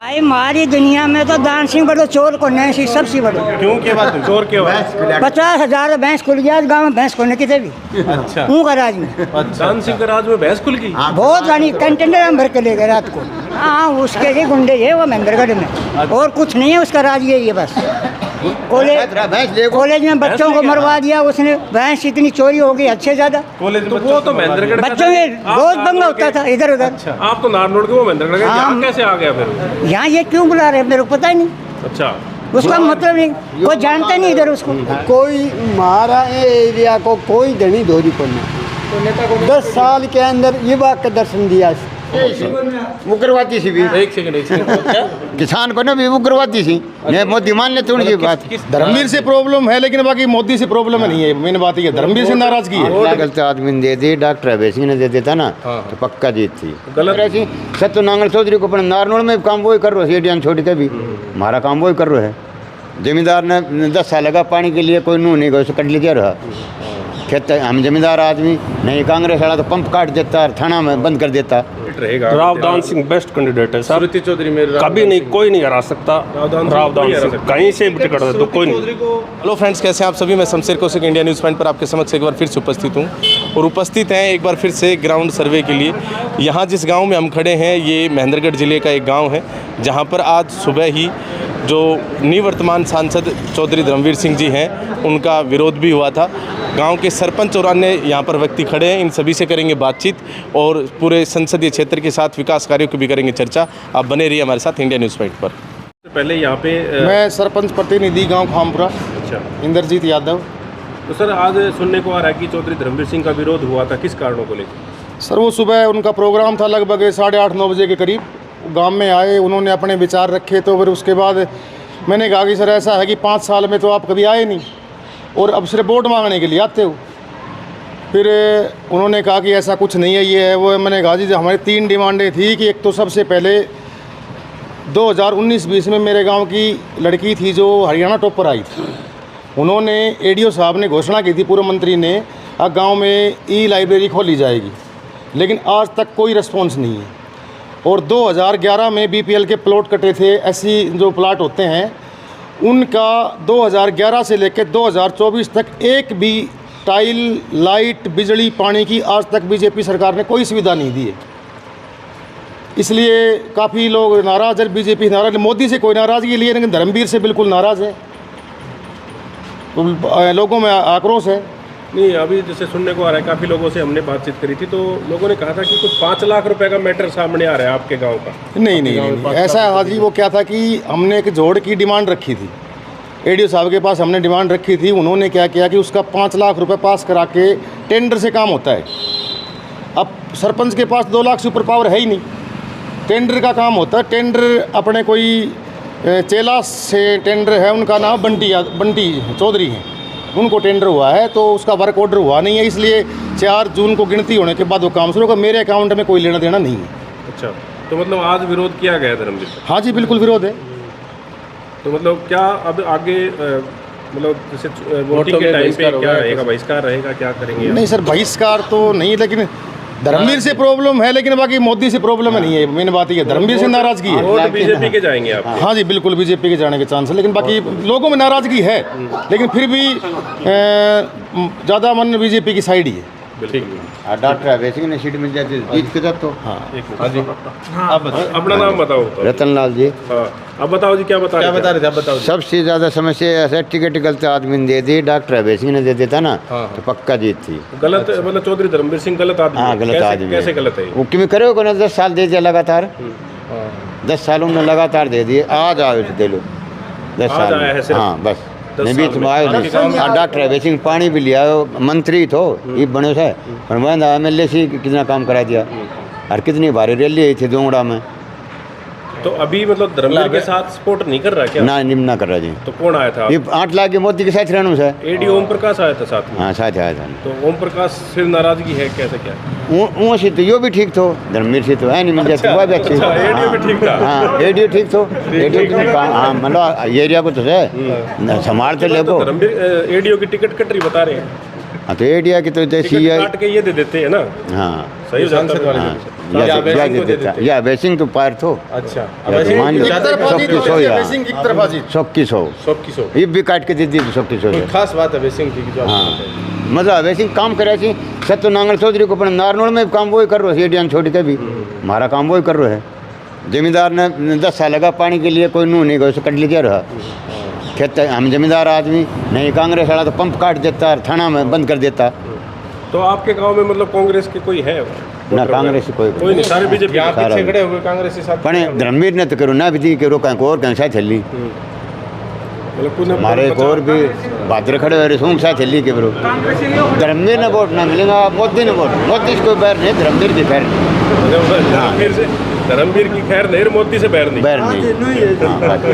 भाई हमारी दुनिया में तो दान सिंह बड़ो चोर को नहीं सी सबसे बड़ो। क्यों के बात चोर के बाद 50,000 भैंस खुल गया गाँव में, भैंस खोलने कितने भी। अच्छा हूँ का राज में दान सिंह के राज में भैंस खुल गई। बहुत रानी कंटेनर हम भर के ले गए रात को। हाँ उसके लिए गुंडे है वो महेंद्रगढ़ में, और कुछ नहीं है उसका राज यही है बस। कॉलेज में बच्चों को मरवा दिया उसने, भैंस इतनी चोरी हो गई अच्छे ज्यादा। कॉलेज में वो तो महेंद्रगढ़ बच्चों में रोज दंगा होता था इधर उधर। अच्छा आप तो नारनौल के, वो महेंद्रगढ़ के, यहाँ कैसे आ गया फिर? यहाँ ये क्यों बुला रहे मेरे को पता ही नहीं। अच्छा उसका मतलब नहीं, कोई जानता नहीं इधर उसको। कोई हमारा एरिया को कोई धनी धोरी को नहीं। 10 साल के अंदर युवा का दर्शन दिया। उग्रवादी सी भी एक सेकंड किसान को ना भी उग्रवादी सी मोदी मान लेते उनकी बात। धर्मवीर से प्रॉब्लम है लेकिन बाकी मोदी से प्रॉब्लम नहीं है। मेन बात ये धर्मवीर से नाराजगी है। गलत आदमी ने दे दी, डॉक्टर अभय सिंह ने दे देता ना तो पक्का जीत थी। गलत ऐसी सत्य नांगल चौधरी को नारनौल में काम वही कर रहे हो, छोड़ के भी हमारा काम वही कर रहे है। जमींदार ने 10 साल लगा पानी के लिए, कोई नू नहीं गया, उसे कट लिया रहा खेत। हम जमींदार आदमी नहीं, कांग्रेस वाला तो पंप काट देता, थाना में बंद कर देता। राव दान सिंह बेस्ट कैंडिडेट है सर। सुरती चौधरी मेरे कभी नहीं, कोई नहीं हरा सकता राव दान सिंह, कहीं से भी टिकट दे तो कोई नहीं। हेलो फ्रेंड्स, कैसे हैं आप सभी? मैं Shamsher Kaushik India news point पर आपके समक्ष एक बार फिर से उपस्थित हूं, और उपस्थित हैं एक बार फिर से ग्राउंड सर्वे के लिए। यहाँ जिस गांव में हम खड़े हैं ये महेंद्रगढ़ जिले का एक गांव है, जहां पर आज सुबह ही जो निवर्तमान सांसद चौधरी धर्मवीर सिंह जी हैं उनका विरोध भी हुआ था। गांव के सरपंच और अन्य यहाँ पर व्यक्ति खड़े हैं, इन सभी से करेंगे बातचीत और पूरे संसदीय क्षेत्र के साथ विकास कार्यों की भी करेंगे चर्चा। आप बने रहिए हमारे साथ इंडिया न्यूज़ पॉइंट पर। पहले यहाँ पे मैं सरपंच प्रतिनिधि गांव खामपुरा अच्छा इंद्रजीत यादव। तो सर आज सुनने को आ रहा है कि चौधरी धर्मवीर सिंह का विरोध हुआ था, किस कारणों को लेकर? सर वो सुबह उनका प्रोग्राम था लगभग 8:30-9 बजे के करीब। गांव में आए, उन्होंने अपने विचार रखे, तो फिर उसके बाद मैंने कहा कि सर ऐसा है कि 5 साल में तो आप कभी आए नहीं और अब सिर्फ वोट मांगने के लिए आते हो। फिर उन्होंने कहा कि ऐसा कुछ नहीं है, ये है वो है। मैंने कहा जी हमारी 3 डिमांडें थी कि एक तो सबसे पहले 2019-20 में मेरे गांव की लड़की थी जो हरियाणा टॉप पर आई थी। उन्होंने एडीओ साहब ने घोषणा की थी, पूर्व मंत्री ने, अब गांव में ई लाइब्रेरी खोली जाएगी, लेकिन आज तक कोई रिस्पॉन्स नहीं है। और 2011 में बीपीएल के प्लॉट कटे थे, ऐसी जो प्लाट होते हैं उनका 2011 से लेकर 2024 तक एक भी टाइल, लाइट, बिजली, पानी की आज तक बीजेपी सरकार ने कोई सुविधा नहीं दी है। इसलिए काफ़ी लोग नाराज़ है, बीजेपी नाराज़। मोदी से कोई नाराज़गी लिए, लेकिन धर्मवीर से बिल्कुल नाराज़ है। तो लोगों में आक्रोश है। नहीं अभी जैसे सुनने को आ रहा है, काफ़ी लोगों से हमने बातचीत करी थी तो लोगों ने कहा था कि कुछ 5 लाख रुपए का मैटर सामने आ रहा है आपके गांव का। नहीं ऐसा हाजी वो क्या था कि हमने एक जोड़ की डिमांड रखी थी, एडीओ साहब के पास हमने डिमांड रखी थी। उन्होंने क्या किया कि उसका 5 लाख रुपए पास करा के टेंडर से काम होता है। अब सरपंच के पास 2 लाख से ऊपर पावर है ही नहीं, टेंडर का काम होता है। टेंडर अपने कोई चेला से टेंडर है, उनका नाम बंटी चौधरी है, उनको टेंडर हुआ है, तो उसका वर्क ऑर्डर हुआ नहीं है, इसलिए 4 जून को गिनती होने के बाद वो काम शुरू होगा। मेरे अकाउंट में कोई लेना देना नहीं है। अच्छा तो मतलब आज विरोध किया गया धर्मवीर? हाँ जी बिल्कुल विरोध है। तो मतलब क्या अब आगे मतलब जैसे वोटिंग के टाइम पे क्या रहेगा, बहिष्कार रहेगा, क्या करेंगे? नहीं सर बहिष्कार तो नहीं, लेकिन धर्मवीर से प्रॉब्लम है, लेकिन बाकी मोदी से प्रॉब्लम नहीं है। मेन बात ये धर्मवीर से नाराजगी है। वोट बीजेपी के जाएंगे आप? हाँ जी बिल्कुल बीजेपी के जाने के चांस है, लेकिन बाकी लोगों में नाराजगी है, लेकिन फिर भी ज़्यादा मन बीजेपी की साइड ही है। डॉक्टर अभय सिंह ने सीट मिल जाती जीत के जाते। हाँ जी अपना नाम बताओ। रतनलाल जी। हाँ अब बताओ जी, क्या बता रहे थे? आप बताओ। सबसे ज्यादा समस्या ऐसा टिकट गलत आदमी ने दे दी, डॉक्टर अभय सिंह ने दे देता ना तो पक्का जीत थी। गलत मतलब चौधरी धर्मवीर सिंह गलत आदमी? हाँ गलत आदमी। कैसे गलत है वो क्यों करे हो ना? 10 साल दे दिया लगातार, 10 साल उन्होंने लगातार दे दिए। आज आओ दे लो 10 साल। हाँ बस बीच में आयो डॉक्टर अभय सिंह पानी भी लिया, मंत्री थो ये बने से, पर मैं MLA से कितना काम करा दिया, और कितनी भारी रैली आई थी दोंगड़ा में। तो अभी मतलब धर्मवीर के साथ सपोर्ट नहीं कर रहा क्या? ना निम्ना कर रहा जी। तो कौन आया था? ये 8 लाख के मोदी के साथ रहने से एडी ओम प्रकाश आया था साथ में? हाँ साथ आया था। तो ओम प्रकाश से नाराजगी है कैसे क्या? वो से तो यो भी ठीक थो, धर्मवीर से तो है नहीं मिल जाती। वो भी अच्छी। एडीओ भी ठीक था। हाँ एडीओ ठीक थो, एडीओ हाँ मतलब एरिया को तो है संभाल तो लेको। धर्मवीर एडीओ की टिकट कट रही बता रहे हैं। हाँ तो एरिया की तो जैसी काट के ये दे देते हैं ना। हाँ सही जानकारी। ब्याज देता या बेसिंग तो पार थो अच्छा मान लो एक तरफाजी तो 100 या बेसिंग एक तरफाजी 100 की 100 ये भी काट के दे दी 100 की 100 खास बात है बेसिंग की जो हाँ मतलब बेसिंग काम करे छी सत्य नांगल चौधरी को नारनौल में काम वही कर रहे एडियन छोड़ के भी हमारा काम वही कर रहे है जमींदार ने 10 साल लगा पानी के लिए कोई नू नहीं गया कट लीजिए रहा खेत हम जमींदार आदमी नहीं कांग्रेस वाला तो पंप काट देता थाना में बंद कर देता। तो आपके गांव में मतलब कांग्रेस के कोई है ना कांग्रेस कोई नहीं सारे बीजेपी सारा पीछे खड़े हो गए कांग्रेस के साथ पण धर्मवीर ने तो करो ना भी करो कहीं और कहीं साथ चली मतलब कुछ हमारे एक और भी भाद्र खड़े हुए सोम साथ चली के बरो धर्मवीर ने वोट ना मिलेगा मोदी ने वोट मोदी को बैर नहीं धर्मवीर की खैर धर्मवीर से धर्मवीर की खैर नहीं मोदी से बैर नहीं बैर नहीं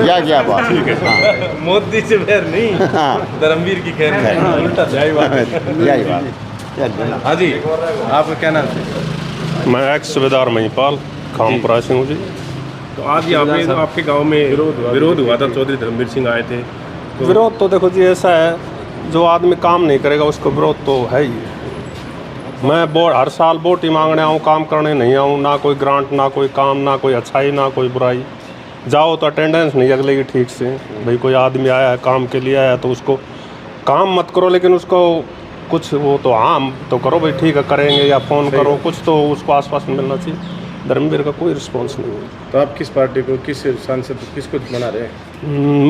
या क्या बात ठीक है मोदी से बैर नहीं धर्मवीर की खैर उल्टा यही बात यही बात। हाँ जी आपका क्या नाम है? मैं एक्स सूबेदार महिपाल खामपुरा से हूँ जी। तो आज यहाँ पे आपके गांव में विरोध हुआ था चौधरी धर्मवीर सिंह आए थे तो विरोध तो देखो जी ऐसा है जो आदमी काम नहीं करेगा उसको विरोध तो है ही। मैं हर साल वोट ही मांगने आऊँ काम करने नहीं आऊँ ना कोई ग्रांट ना कोई काम ना कोई अच्छाई ना कोई बुराई। जाओ तो अटेंडेंस नहीं लगेगी ठीक से भाई कोई आदमी आया है काम के लिए आया तो उसको काम मत करो लेकिन उसको कुछ वो तो हाँ तो करो भाई ठीक है करेंगे या फ़ोन करो कुछ तो उसको आसपास में मिलना चाहिए। धर्मवीर का कोई रिस्पॉन्स नहीं है। तो आप किस पार्टी को किस सांसद किसको बना रहे हैं?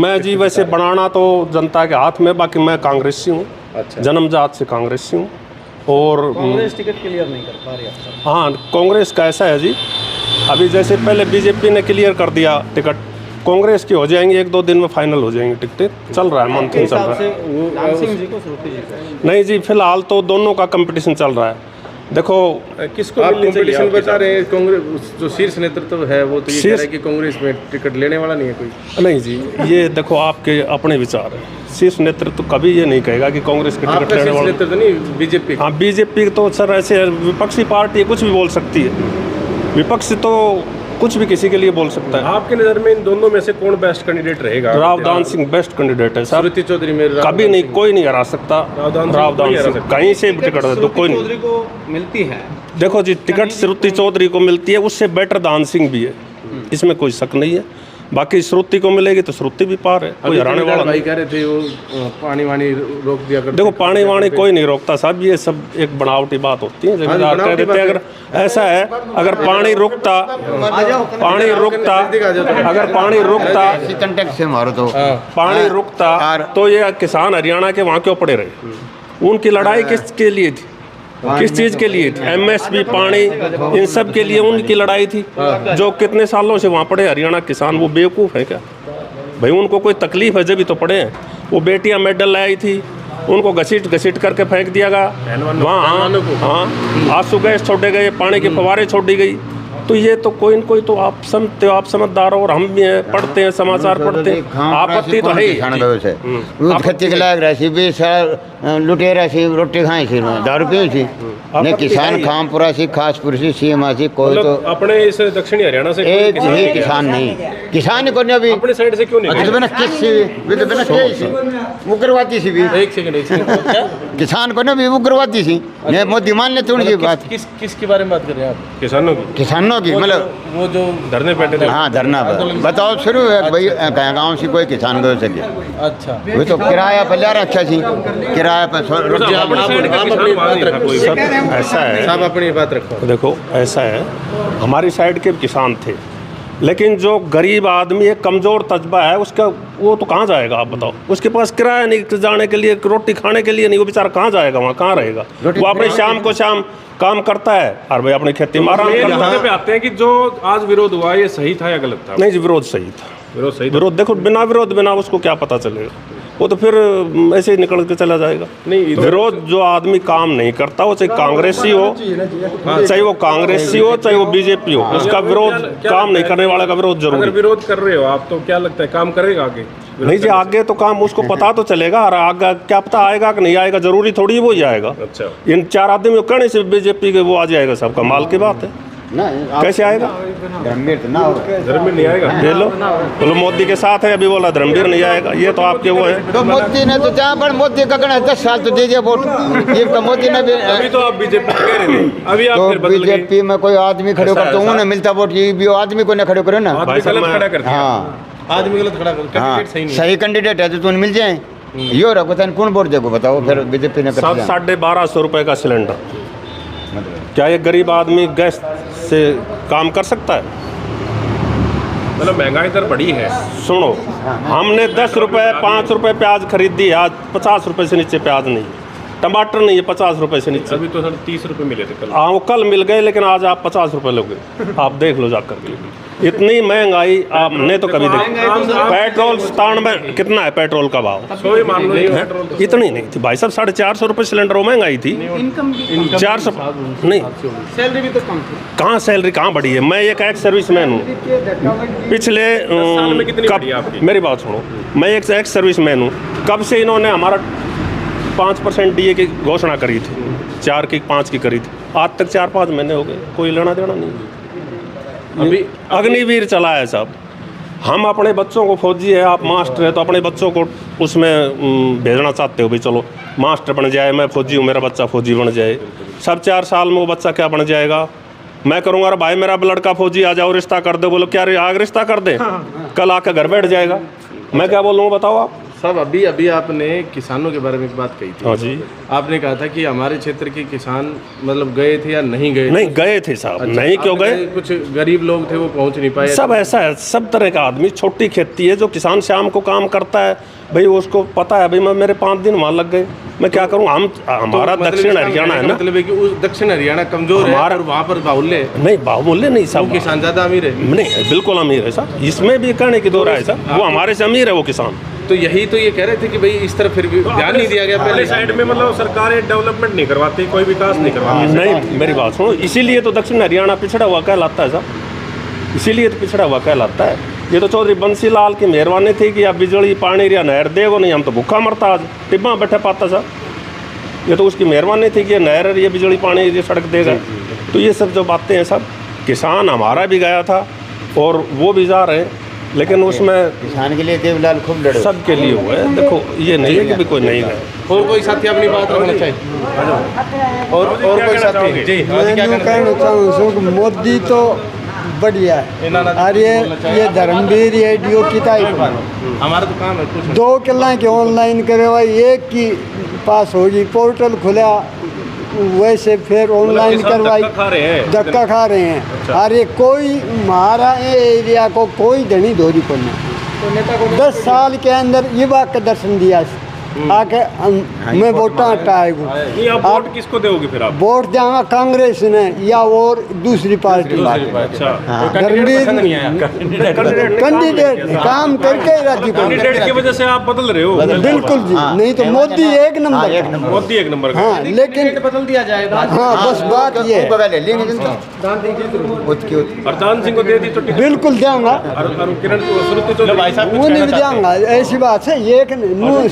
मैं जी वैसे बनाना तो जनता के हाथ में बाकी मैं कांग्रेसी हूँ अच्छा जन्मजात से कांग्रेसी हूँ और कांग्रेस टिकट क्लियर नहीं कर पा रही हाँ कांग्रेस का ऐसा है जी अभी जैसे पहले बीजेपी ने क्लियर कर दिया टिकट कांग्रेस की हो जाएंगी 1-2 दिन में फाइनल हो जाएंगी टिकटें चल रहा है मंथन चल रहा है। नहीं जी फिलहाल तो दोनों का कंपटीशन चल रहा है। देखो किसको कंपटीशन बता रहे हैं? कांग्रेस जो शीर्ष नेतृत्व है वो तो ये कह रहा है कि कांग्रेस में टिकट लेने वाला नहीं है कोई। नहीं जी ये देखो आपके अपने विचार है शीर्ष नेतृत्व कभी ये नहीं कहेगा कि कांग्रेस की टिकट लेने वाला नेतृत्व नहीं बीजेपी। हाँ बीजेपी तो सर ऐसे विपक्षी पार्टी कुछ भी बोल सकती है विपक्ष तो कुछ भी किसी के लिए बोल सकता है। आपके नज़र में इन दोनों में से कौन बेस्ट कैंडिडेट रहेगा? रावदान सिंह बेस्ट कैंडिडेट है सर। श्रुति चौधरी में कभी नहीं कोई नहीं हरा सकता रावदान सिंह कहीं से भी टिकट तो कोई नहीं को मिलती है। देखो जी टिकट श्रुति चौधरी को मिलती है उससे बेटर दान सिंह भी है इसमें कोई शक नहीं है। बाकी श्रुति को मिलेगी तो श्रुति भी पार है कोई हराने वाला भाई कह रहे थे वो पानी वानी रोक दिया कर। देखो पानी वाणी कोई नहीं रोकता साहब ये सब एक बनावटी बात होती है जमींदार कह देते हैं अगर ऐसा है अगर पानी रुकता अगर पानी रुकता से मारो तो पानी रुकता तो ये किसान हरियाणा के वहाँ क्यों पड़े रहे? उनकी लड़ाई किसके लिए थी किस चीज़ के लिए थी? एमएसपी पानी इन सब के लिए उनकी लड़ाई थी जो कितने सालों से वहाँ पड़े हरियाणा किसान वो बेवकूफ़ है क्या भाई? उनको कोई तकलीफ है जब ही तो पड़े हैं। वो बेटियाँ मेडल लाई थी उनको घसीट करके फेंक दिया गया वहाँ हाँ आंसू गैस छोड़े गए पानी के फवारे छोड़ी गई। तो ये तो कोई न कोई तो आप समझते हो आप समझदार हो और हम भी हैं पढ़ते हैं समाचार पढ़ते हैं आपत्ति तो है ही। खेती के लायक राशि भी लुटे राशि रोटी खाई सी दारू पी सी नहीं किसान खामपुरा सी खासपुर सी सीमा सी कोई तो अपने इस दक्षिणी हरियाणा से एक ही किसान नहीं किसान को भी अपने साइड से क्यों नहीं? बिना किस उग्रवादी सी भी एक सेकंड किसान को भी उग्रवादी सी मोदी मान लेते उनकी बात किसके बारे में बात कर रहे हैं आप? किसानों की मतलब वो जो धरने बैठे थे। हाँ धरना पर बताओ शुरू है भाई कहीं गाँव से कोई किसान गए सके अच्छा वो तो किराया पर लिया रखा सी किराया पर ऐसा है साहब अपनी बात रखो। देखो ऐसा है हमारी साइड के किसान थे लेकिन जो गरीब आदमी एक कमज़ोर तजबा है उसका वो तो कहाँ जाएगा आप बताओ? उसके पास किराया नहीं जाने के लिए रोटी खाने के लिए नहीं वो बेचारा कहाँ जाएगा वहाँ कहाँ रहेगा? वो अपने शाम को शाम काम करता है और भाई अपनी खेती में आराम करता है। पे आते हैं कि जो आज विरोध हुआ ये सही था या गलत था? नहीं जी विरोध सही था। विरोध सही विरोध देखो बिना विरोध बिना उसको क्या पता चलेगा? वो तो फिर ऐसे ही निकल के चला जाएगा। नहीं विरोध जो आदमी काम नहीं करता वो चाहे कांग्रेसी हो चाहे वो कांग्रेसी हो चाहे वो बीजेपी हो उसका विरोध काम नहीं करने वाला का विरोध जरूर। अगर विरोध कर रहे हो आप तो क्या लगता है काम करेगा आगे? नहीं जी आगे तो काम उसको पता तो चलेगा और आगे क्या पता आएगा कि नहीं आएगा जरूरी थोड़ी वो ही आएगा। अच्छा इन 4 आदमियों कहने से बीजेपी के वो आ जाएगा सब कमाल की बात है। कैसे आएगा? धर्मवीर तो ना होगा। धर्मवीर नहीं आएगा। ये लो बोलो मोदी के साथ है, अभी बोला धर्मवीर नहीं आएगा। ये तो आपके वो है। तो मोदी ने तो जहाँ पर मोदी का गणना 10 साल तो दीजिए वोट, ये तो मोदी ने भी अभी तो आप बीजेपी कह रहे थे, अभी आप तो फिर बदल गए। बीजेपी में कोई आदमी खड़े करते ऐसा- उन्हें मिलता वोट, ये भी आदमी को न खड़े करो ना। आदमी गलत खड़ा करते हैं। हाँ आदमी गलत खड़ा करते हैं, हाँ कैंडिडेट सही नहीं है। सही कैंडिडेट है तो तुम्हें मिल जाए। यो रखो तन कौन वोट देगो बताओ, फिर बीजेपी ने कर दिया। 1250 रुपए का सिलेंडर, क्या एक गरीब आदमी गैस से काम कर सकता है? मतलब महंगाई दर बढ़ी है। सुनो, हमने 10 रुपए 5 रुपए प्याज खरीदी, आज 50 रुपए से नीचे प्याज नहीं, टमाटर नहीं है 50 रुपए से नीचे। अभी तो सर 30 रुपए मिले थे कल। हाँ वो कल मिल गए, लेकिन आज आप 50 रुपए लोगे। आप देख लो जाकर के, इतनी महंगाई आपने तो कभी देखी। पेट्रोल 97 कितना है पेट्रोल का भाव? 100 ही मान लो पेट्रोल तो। इतनी नहीं थी भाई साहब, 450 रुपए सिलेंडर वो महंगाई थी। 400 नहीं, सैलरी भी तो कम थी। कहाँ सैलरी कहाँ बढ़ी है? मैं एक एक्स सर्विसमैन हूँ। पिछले साल में कितनी कब बढ़ी है आपकी? मेरी बात सुनो, मैं एक एक्स सर्विसमैन हूँ। कब से इन्होंने हमारा 5% DA की घोषणा करी थी, 4 की 5 की करी थी, आज तक 4-5 महीने हो गए, कोई लेना देना नहीं। अभी अग्निवीर चला है साहब। हम अपने बच्चों को, फौजी है आप मास्टर है तो अपने बच्चों को उसमें भेजना चाहते हो भाई चलो मास्टर बन जाए, मैं फौजी हूँ मेरा बच्चा फौजी बन जाए। सब 4 साल में वो बच्चा क्या बन जाएगा? मैं करूँगा अरे भाई मेरा लड़का फौजी आ जाओ रिश्ता कर दो, बोलो क्या आग रिश्ता कर दे, कल आके घर बैठ जाएगा। मैं क्या बोलूँगा बताओ आप? साहब अभी आपने किसानों के बारे में एक बात कही थी। हाँ जी। आपने कहा था कि हमारे क्षेत्र के किसान मतलब गए थे या नहीं गए? नहीं गए थे साहब। अच्छा, नहीं क्यों आपने गए? कुछ गरीब लोग थे वो पहुंच नहीं पाए। सब ऐसा है, सब तरह का आदमी। छोटी खेती है, जो किसान शाम को काम करता है भाई उसको पता है भाई मैं मेरे 5 दिन वहाँ लग गए, मैं क्या करूँ? हम हमारा मतलब दक्षिण हरियाणा है ना, मतलब है कि उस दक्षिण हरियाणा कमजोर है और वहाँ पर बाहुल्य नहीं बाहुल्य नहीं सब किसान ज्यादा अमीर है। नहीं बिल्कुल अमीर है साहब, इसमें भी कहने की दो राय है साहब, वो हमारे से अमीर है वो किसान। तो यही तो ये कह रहे थे कि भाई इस तरफ फिर भी ध्यान नहीं दिया गया पहले पहले। साइड में मतलब सरकारें डेवलपमेंट नहीं करवाती, कोई विकास नहीं करवाती। नहीं मेरी बात सुनो, इसीलिए तो दक्षिण हरियाणा पिछड़ा हुआ कहलाता है साहब, इसीलिए तो पिछड़ा हुआ कहलाता है। ये तो चौधरी बंसी लाल की मेहरबानी थी कि अब बिजली पानी या नहर देगो, नहीं हम तो भूखा मरता आज टिब्बा बैठे पाता साहब। ये तो उसकी मेहरबानी थी कि ये नहर ये बिजली पानी ये सड़क देगा। तो ये सब जो बातें हैं सब, किसान हमारा भी गया था और वो भी जा रहे हैं, लेकिन उसमें किसान के लिए देवलाल खूब लड़े। सबके लिए हुआ है। देखो ये नहीं है कि भी कोई नहीं गए। और कोई साथी अपनी बात रखना चाहिए? और कोई साथी जी मैं क्या यूँ कहना चाहूँ कि मोदी तो बढ़िया है, और ये धर्मवीर ये डीओ की टाइप हमारा तो काम है कुछ 2 किला के ऑनलाइन करवाई, एक की पास होगी, पोर्टल खुला वैसे फिर ऑनलाइन करवाई, धक्का खा रहे हैं। धक्का खा रहे हैं। और ये कोई हमारा ये एरिया को कोई धनी धोरी को नहीं। 10 साल के अंदर युवा का दर्शन दिया आके मैं वोटा हटाएगा। नहीं आप वोट किसको दोगे फिर आप? वोट देंगे कांग्रेस ने या और दूसरी पार्टी अच्छा धर्मवीर नहीं आया कैंडिडेट काम करके ही राजी को। कैंडिडेट की वजह से आप बदल रहे हो। बिल्कुल जी, नहीं तो मोदी एक नंबर। मोदी एक नंबर का। हाँ लेकिन बदल दिया जाएगा। हाँ बस बात ये है। हरदान सिंह को दे दी तो टिकट। बिल्कुल देंगा, और किरण श्रुति चौधरी भाई साहब उन्हें भी देंगा, ऐसी बात है। एक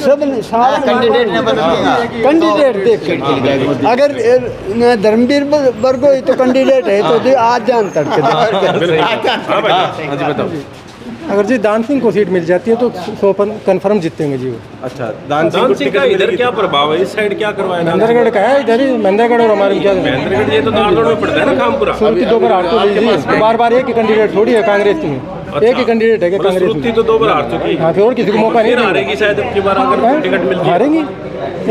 सब सारा कैंडिडेट ने बदल दिया। कैंडिडेट देख के अगर धर्मवीर वर्गो तो कैंडिडेट है तो आज जान तक हाँ भाई बताओ। अगर जी दान सिंह को सीट मिल जाती है तो 100% कन्फर्म जीतेंगे जी वो। अच्छा दान सिंह का इधर क्या प्रभाव है? इस साइड क्या करवाया? महेंद्रगढ़ का है इधर ही, महेंद्रगढ़ और हमारे क्या महेंद्रगढ़ ये तो दारदोड़ में पड़ता है ना काम पूरा। श्रुति 2 बार हार चुकी जी, बार एक ही कैंडिडेट थोड़ी है कांग्रेस में, एक ही कैंडिडेट है कांग्रेस श्रुति में। तो 2 बार हार चुकी। हाँ फिर और किसी को मौका नहीं फिर हारेगी शायद अब की बार अगर टिकट मिल जाए। हारेंगी,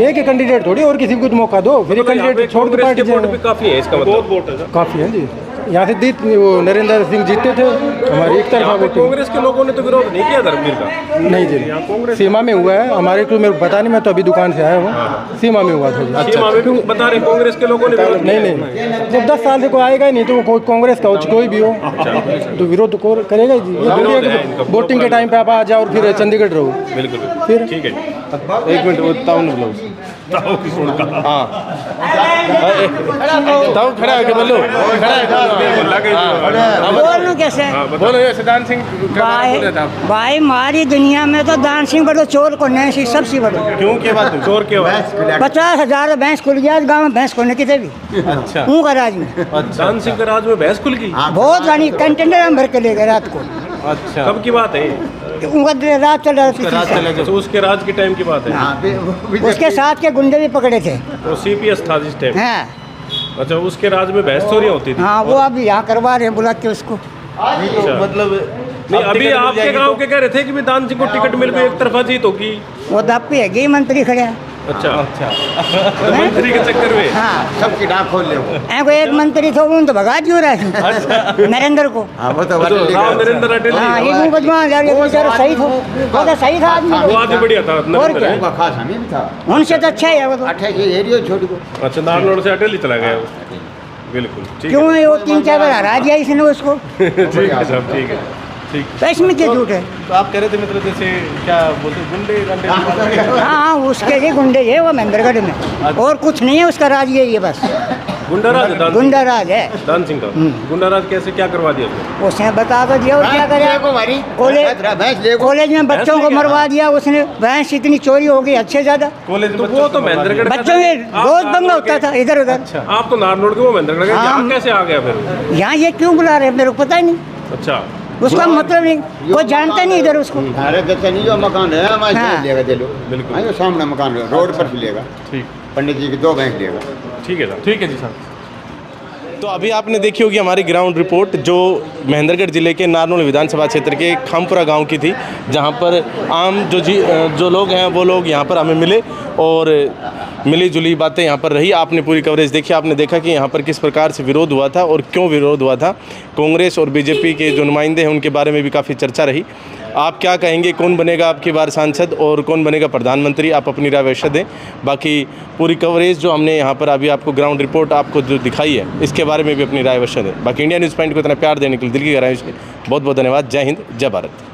एक ही कैंडिडेट थोड़ी, और किसी को मौका दो, फिर कैंडिडेट छोड़ के पार्टी वोट भी काफी है इसका मतलब। बहुत वोट है काफी है जी। यहाँ से वो नरेंद्र सिंह जीते थे, हमारी एक तरफा वोटिंग। कांग्रेस के लोगों ने तो विरोध नहीं किया धर्मवीर का। नहीं जी, सीमा में हुआ है हमारे को, मेरे को पता नहीं, मैं तो अभी दुकान से आया हूँ। सीमा में हुआ था जी। सीमा में भी बता रहे कांग्रेस के लोगों ने विरोध नहीं जब 10 साल से कोई आएगा ही नहीं तो वो कोई कांग्रेस का हो कोई भी हो तो विरोध तो करेगा ही जी। ये थोड़ी है कि वोटिंग के टाइम पे आप आ जाओ और फिर चंडीगढ़ रहो। बिल्कुल फिर ठीक है। एक मिनट वो ताउन ब्लाउज ताऊ की सुन का हाँ ताऊ खड़ा है बोलो बोलूं कैसे बोलो ऐसे दान सिंह का नाम बोल रहे थे आप भाई हमारी दुनिया में तो दान सिंह बड़ो चोर को नहीं सी सबसे बड़ो क्यों के बात हुई? चोर क्यों 50,000 भैंस खुल गया गाँव में भैंस खोलने कितने भी अच्छा हूँ का राज में दान सिंह के राज में भैंस खुल गई बहुत गाड़ी कंटेनर हम भर के ले गए रात को अच्छा कब की बात है उनका रात चल रहा था रात चले तो उसके राज के टाइम की बात है उसके साथ के गुंडे भी पकड़े थे तो सीपीएस था जिस टाइम हाँ अच्छा उसके राज में भैंस चोरियां होती थी हाँ वो अभी यहाँ करवा रहे हैं बुला के उसको मतलब नहीं अभी आपके गांव के कह रहे थे कि भी दान सिंह को टिकट मिल गई एक तरफा जीत होगी वो दप्पी है मंत्री खड़े हैं अच्छा अच्छा तो मंत्री के चक्कर में हाँ सबकी डाक खोल ले को एक मंत्री था उन तो भगा क्यों रहा है नरेंद्र को हाँ वो तो राम नरेंद्र अटेली हाँ ये क्यों बदमाश यार ये बेचारा सही था वो तो सही था आदमी वो आदमी बढ़िया था और क्या? नरेंद्र। खास हमें भी था उनसे तो अच्छा है वो तो 28 एरिया छोड़ को अच्छा नारनौल से अटेली चला गया वो। बिल्कुल ठीक क्यों है वो 3-4 बार हरा दिया इसने उसको है ठीक है साहब ठीक है ठीक तो इसमें क्या झूठ है तो आप कह रहे थे मतलब जैसे क्या बोलते गुंडे गंडे हाँ उसके ही गुंडे है वो महेंद्रगढ़ में और कुछ नहीं है उसका राज यही है बस गुंडाराज है दान गुंडा राज है दान सिंह का गुंडाराज कैसे क्या करवा दिया उसने उसने बता तो दिया और क्या करे कॉलेज में बच्चों को मरवा दिया उसने भैंस इतनी चोरी हो गई अच्छे ज्यादा कॉलेज तो वो तो महेंद्रगढ़ का बच्चों था। में आप रोज नारनौल दंगा होता के- था इधर उधर आप तो नारनौल के वो महेंद्रगढ़ के हाँ। यहाँ कैसे आ गया फिर यहाँ ये क्यों बुला रहे हैं मेरे को पता ही नहीं अच्छा उसका मतलब नहीं कोई जानता नहीं इधर उसको हमारे दर्शन जो मकान है हमारे हाँ। से लेगा चलो बिल्कुल। हाँ, जो सामने मकान है, रोड पर भी लेगा ठीक पंडित जी की 2 बैंक लेगा ठीक है साहब ठीक है जी साहब। तो अभी आपने देखी होगी हमारी ग्राउंड रिपोर्ट जो महेंद्रगढ़ जिले के नारनौल विधानसभा क्षेत्र के खामपुरा गांव की थी, जहां पर आम जो लोग हैं वो लोग यहां पर हमें मिले और मिली जुली बातें यहां पर रही। आपने पूरी कवरेज देखी, आपने देखा कि यहां पर किस प्रकार से विरोध हुआ था और क्यों विरोध हुआ था। कांग्रेस और बीजेपी के जो नुमाइंदे हैं उनके बारे में भी काफ़ी चर्चा रही। आप क्या कहेंगे, कौन बनेगा आपकी बार सांसद और कौन बनेगा प्रधानमंत्री, आप अपनी राय अवश्य दें। बाकी पूरी कवरेज जो हमने यहाँ पर अभी आपको ग्राउंड रिपोर्ट आपको जो दिखाई है इसके बारे में भी अपनी राय अवश्य दें। बाकी इंडिया न्यूज़ पॉइंट को इतना प्यार देने के लिए दिल की गहराइयों से बहुत बहुत धन्यवाद। जय हिंद, जय भारत।